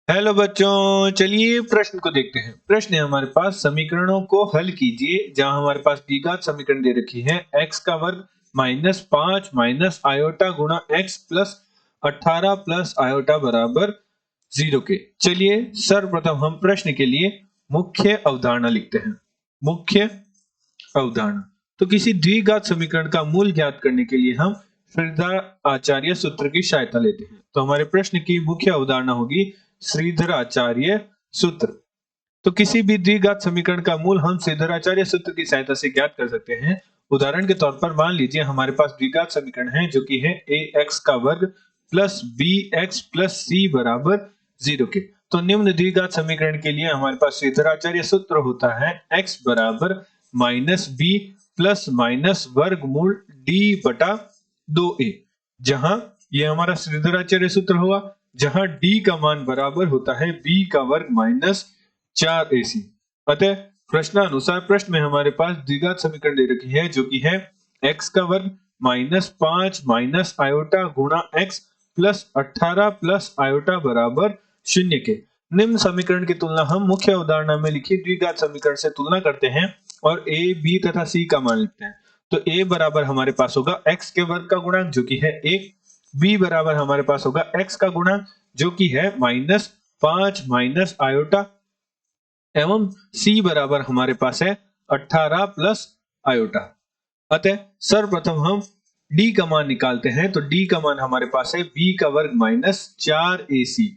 Hello बच्चों, चलिए प्रश्न को देखते हैं। प्रश्न है हमारे पास, समीकरणों को हल कीजिए। जहां हमारे पास द्विघात समीकरण दे रखी है x का वर्ग माइनस 5 माइनस आयोटा गुणा x प्लस 18 प्लस आयोटा बराबर 0 के। चलिए सर्वप्रथम हम प्रश्न के लिए मुख्य अवधारणा लिखते हैं। मुख्य अवधारणा, तो किसी द्विघात समीकरण का मूल ज्ञात करने के लिए हम श्रीधर आचार्य सूत्र की सहायता लेते हैं। तो हमारे प्रश्न की मुख्य अवधारणा होगी श्रीधर आचार्य सूत्र। तो किसी भी द्विघात समीकरण का मूल हम श्रीधर आचार्य सूत्र की सहायता से ज्ञात कर सकते हैं। उदाहरण के तौर पर मान लीजिए हमारे पास द्विघात समीकरण है जो कि है ax का वर्ग प्लस bx प्लस c बराबर 0 के। तो निम्न द्विघात समीकरण के लिए हमारे पास श्रीधर आचार्य सूत्र होता है x बराबर माइनस बी प्लस माइनस वर्गमूल d बटा 2a, जहां ये हमारा श्रीधर आचार्य सूत्र हुआ, जहां d का मान बराबर होता है b का वर्ग माइनस 4ac। अतः प्रश्नानुसार प्रश्न में हमारे पास द्विघात समीकरण दे रखी है जो कि है x का वर्ग माइनस 5 माइनस आयोटा गुणा x प्लस 18 प्लस आयोटा बराबर 0 के। निम्न समीकरण की तुलना हम मुख्य अवधारणा में लिखी द्विघात समीकरण से तुलना करते हैं और a, b तथा c का मान लिखते हैं। तो a बराबर हमारे पास होगा x के वर्ग का गुणांक जो कि है 1, b बराबर हमारे पास होगा x का गुणांक जो कि है माइनस 5 माइनस आयोटा, एवं c बराबर हमारे पास है 18 प्लस आयोटा। अतः सर्वप्रथम हम d का मान निकालते हैं। तो d का मान हमारे पास है b का वर्ग माइनस 4ac।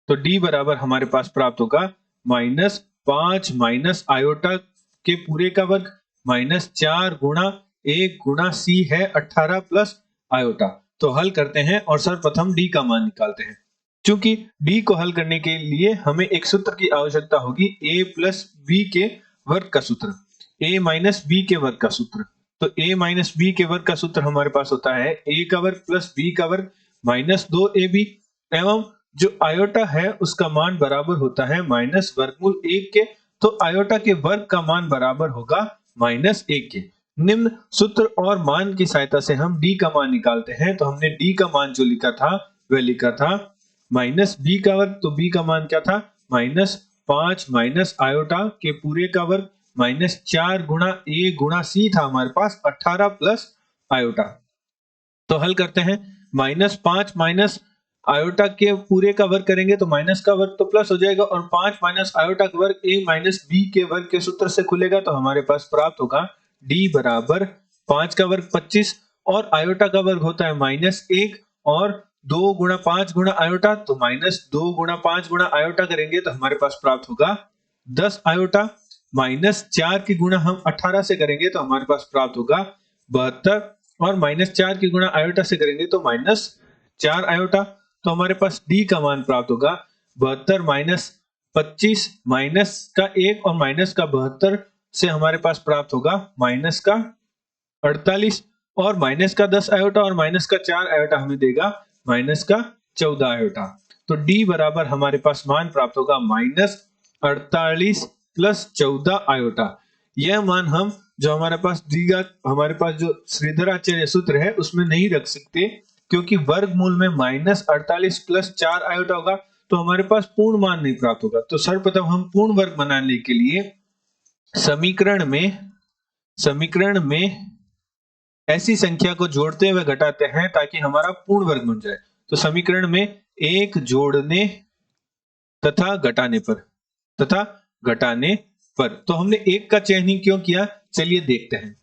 तो d बराबर हमारे पास प्राप्त होगा माइनस 5 माइनस आयोटा के पूरे का वर्ग माइनस 4 गुणा 1 गुणा c है 18 प्लस आयोटा। तो हल करते हैं और सर्वप्रथम d का मान निकालते हैं। चूंकि d को हल करने के लिए हमें एक सूत्र की आवश्यकता होगी, a प्लस बी के वर्ग का सूत्र, a माइनस बी के वर्ग का सूत्र। तो a माइनस बी के वर्ग का सूत्र हमारे पास होता है a का वर्ग प्लस b का वर्ग माइनस 2ab, एवं जो आयोटा है उसका मान बराबर होता है माइनस वर्गमूल 1 के। तो आयोटा के वर्ग का मान बराबर होगा माइनस 1 के। निम्न सूत्र और मान की सहायता से हम d का मान निकालते हैं। तो हमने d का मान जो लिखा था वह लिखा था माइनस बी का वर्ग। तो बी का मान क्या था, माइनस 5 माइनस आयोटा के पूरे का वर्ग माइनस 4 गुणा ए गुणा सी था हमारे पास 18 प्लस आयोटा। तो हल करते हैं, माइनस 5 माइनस आयोटा के पूरे का वर्ग करेंगे तो माइनस का वर्ग तो प्लस हो जाएगा, और 5 माइनस आयोटा का वर्ग ए माइनस बी के वर्ग के सूत्र से खुलेगा। तो हमारे पास प्राप्त होगा डी बराबर 5 का वर्ग 25 और आयोटा का वर्ग होता है माइनस 1, और 2 गुणा 5 गुणा आयोटा, तो माइनस 2 गुणा 5 गुणा आयोटा करेंगे तो हमारे पास प्राप्त होगा 10 आयोटा, माइनस 4 की गुणा हम 18 से करेंगे तो हमारे पास प्राप्त होगा 72, और माइनस 4 की गुणा आयोटा से करेंगे तो माइनस 4 आयोटा। तो हमारे पास डी का मान प्राप्त होगा 72 माइनस 25, माइनस का 1 और माइनस का 72 से हमारे पास प्राप्त होगा माइनस का 48, और माइनस का 10 आयोटा और माइनस का 4 आयोटा हमें देगा माइनस का 14 आयोटा। तो डी बराबर हमारे पास मान प्राप्त होगा माइनस 48 प्लस 14 आयोटा। यह मान हम जो हमारे पास द्विघात, हमारे पास जो श्रीधराचार्य सूत्र है उसमें नहीं रख सकते, क्योंकि वर्गमूल में माइनस 48 प्लस 4 आयोटा होगा तो हमारे पास पूर्ण मान नहीं प्राप्त होगा। तो सर्वप्रथम हम पूर्ण वर्ग बनाने के लिए समीकरण में ऐसी संख्या को जोड़ते हुए घटाते हैं ताकि हमारा पूर्ण वर्ग बन जाए। तो समीकरण में एक जोड़ने तथा घटाने पर तो हमने एक का चयन ही क्यों किया, चलिए देखते हैं।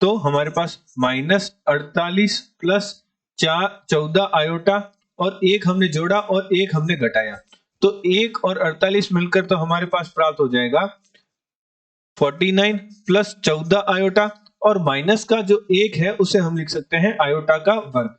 तो हमारे पास माइनस 48 प्लस 14 आयोटा, और एक हमने जोड़ा और एक हमने घटाया, तो 1 और 48 मिलकर तो हमारे पास प्राप्त हो जाएगा 49 प्लस 14 आयोटा, और माइनस का जो 1 है उसे हम लिख सकते हैं आयोटा का वर्ग।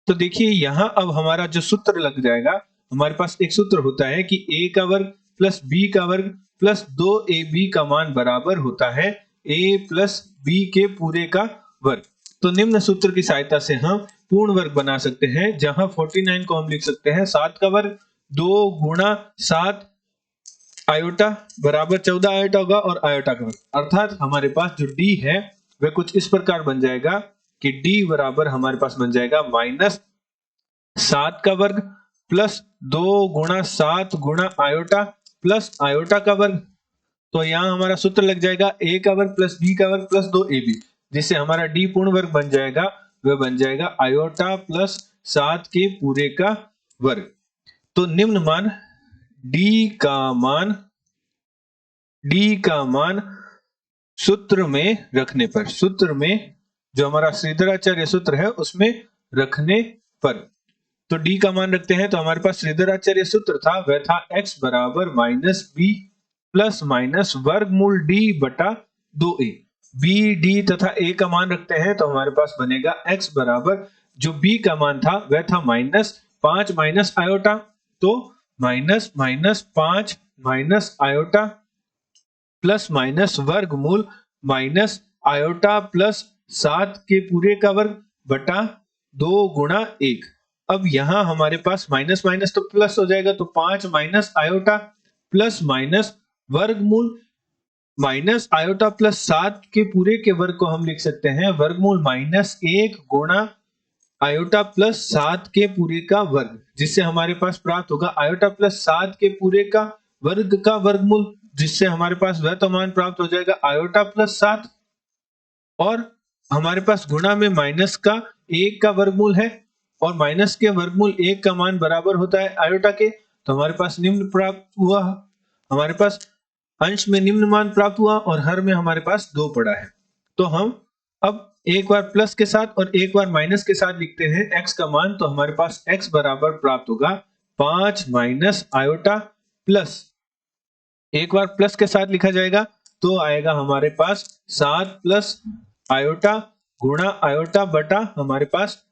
तो देखिए यहां अब हमारा जो सूत्र लग जाएगा, हमारे पास एक सूत्र होता है कि a का वर्ग प्लस b का वर्ग प्लस 2ab का मान बराबर होता है a प्लस b के पूरे का वर्ग। तो निम्न सूत्र की सहायता से हम पूर्ण वर्ग बना सकते हैं, जहां 49 को हम लिख सकते हैं 7 का वर्ग 2 गुणा 7 आयोटा बराबर 14 आयोटा होगा, और आयोटा का वर्ग, अर्थात हमारे पास जो d है वह कुछ इस प्रकार बन जाएगा कि d बराबर हमारे पास बन जाएगा माइनस 7 का वर्ग प्लस 2 गुणा 7 गुणा आयोटा प्लस आयोटा का वर्ग। तो यहाँ हमारा सूत्र लग जाएगा a का वर्ग प्लस b का वर्ग प्लस 2ab, जिससे हमारा d पूर्ण वर्ग बन जाएगा, वह बन जाएगा आयोटा प्लस 7 के पूरे का वर्ग। तो निम्न मान d का मान सूत्र में रखने पर, सूत्र में जो हमारा श्रीधराचार्य सूत्र है उसमें रखने पर, तो d का मान रखते हैं। तो हमारे पास श्रीधराचार्य सूत्र था, वह था x बराबर माइनस बी प्लस माइनस वर्गमूल d बटा 2a। b, d तथा a का मान रखते हैं तो हमारे पास बनेगा x बराबर, जो b का मान था वह था -5 माइनस आयोटा, तो minus minus 5 minus iota plus minus वर्गमूल माइनस आयोटा प्लस 7 के पूरे का वर्ग बटा 2 गुणा 1। अब यहां हमारे पास माइनस माइनस तो प्लस हो जाएगा, तो 5 माइनस आयोटा प्लस माइनस वर्गमूल माइनस आयोटा प्लस 7 के पूरे के वर्ग को हम लिख सकते हैं वर्गमूल -1 गुणा आयोटा प्लस 7 के पूरे का वर्ग, जिससे हमारे पास प्राप्त होगा आयोटा प्लस 7 के पूरे का वर्गमूल, जिससे हमारे पास वह तो मान प्राप्त हो जाएगा आयोटा प्लस 7, और हमारे पास गुणा में माइनस का 1 का वर्गमूल है, और माइनस के वर्गमूल 1 का मान बराबर होता है आयोटा के। तो हमारे पास निम्न प्राप्त हुआ, हमारे पास अंश में निम्न मान प्राप्त हुआ और हर में हमारे पास 2 पड़ा है। तो हम अब एक बार प्लस के साथ और एक बार माइनस के साथ लिखते हैं x का मान, तो हमारे पास x बराबर प्राप्त होगा 5 माइनस आयोटा प्लस, एक बार प्लस के साथ लिखा जाएगा तो आएगा हमारे पास 7 प्लस आयोटा गुणा आयोटा बटा हमारे पास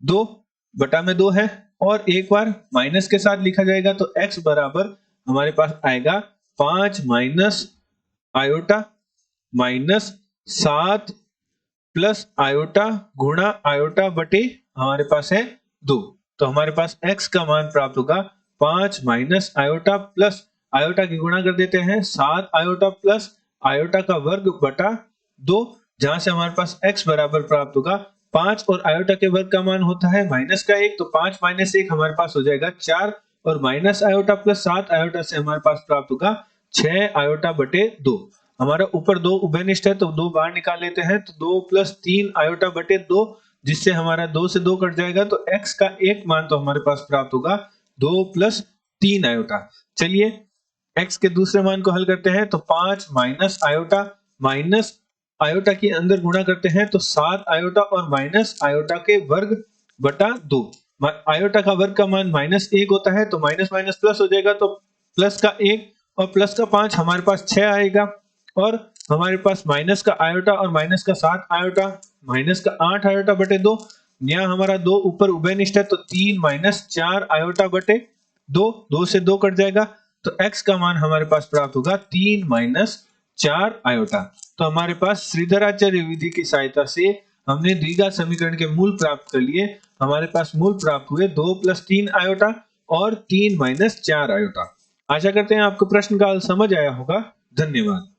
2 बटा में 2 है, और एक बार माइनस के साथ लिखा जाएगा तो x बराबर हमारे पास आएगा 5 minus iota minus 7 plus iota गुणा आयोटा बटे हमारे पास है 2। तो हमारे पास x का मान प्राप्त होगा 5 माइनस आयोटा प्लस आयोटा की गुणा कर देते हैं 7 आयोटा प्लस आयोटा का वर्ग बटा 2, जहां से हमारे पास x बराबर प्राप्त होगा 5 और आयोटा के वर्ग का मान होता है माइनस का 1, तो 5 माइनस 1 हमारे पास हो जाएगा 4, और माइनस आयोटा प्लस 7 आयोटा से हमारे पास प्राप्त होगा 6 आयोटा बटे 2। हमारा ऊपर 2 उभयनिष्ठ है तो 2 बाहर निकाल लेते हैं, तो 2 प्लस 3 आयोटा बटे 2, जिससे हमारा 2 से 2 कट जाएगा, तो x का एक मान तो हमारे पास प्राप्त होगा 2 प्लस 3 आयोटा। चलिए x के दूसरे मान को हल करते हैं, तो 5 माइनस आयोटा के अंदर गुणा करते हैं तो 7 आयोटा और माइनस आयोटा के वर्ग बटा 2। आयोटा का वर्ग का मान -1 होता है, तो माइनस माइनस प्लस हो जाएगा, तो प्लस का 1 और प्लस का 5 हमारे पास 6 आएगा, और हमारे पास माइनस का आयोटा और माइनस का 7 आयोटा माइनस का 8 आयोटा बटे 2। यहाँ हमारा 2 ऊपर उभयनिष्ठ है, तो 3 माइनस 4 आयोटा बटे 2, 2 से 2 कट जाएगा, तो x का मान हमारे पास प्राप्त होगा 3 माइनस 4 आयोटा। तो हमारे पास श्रीधराचार्य विधि की सहायता से हमने द्विघात समीकरण के मूल प्राप्त कर लिए। हमारे पास मूल प्राप्त हुए 2 प्लस 3 आयोटा और 3 माइनस 4 आयोटा। आशा करते हैं आपको प्रश्न का हल समझ आया होगा। धन्यवाद।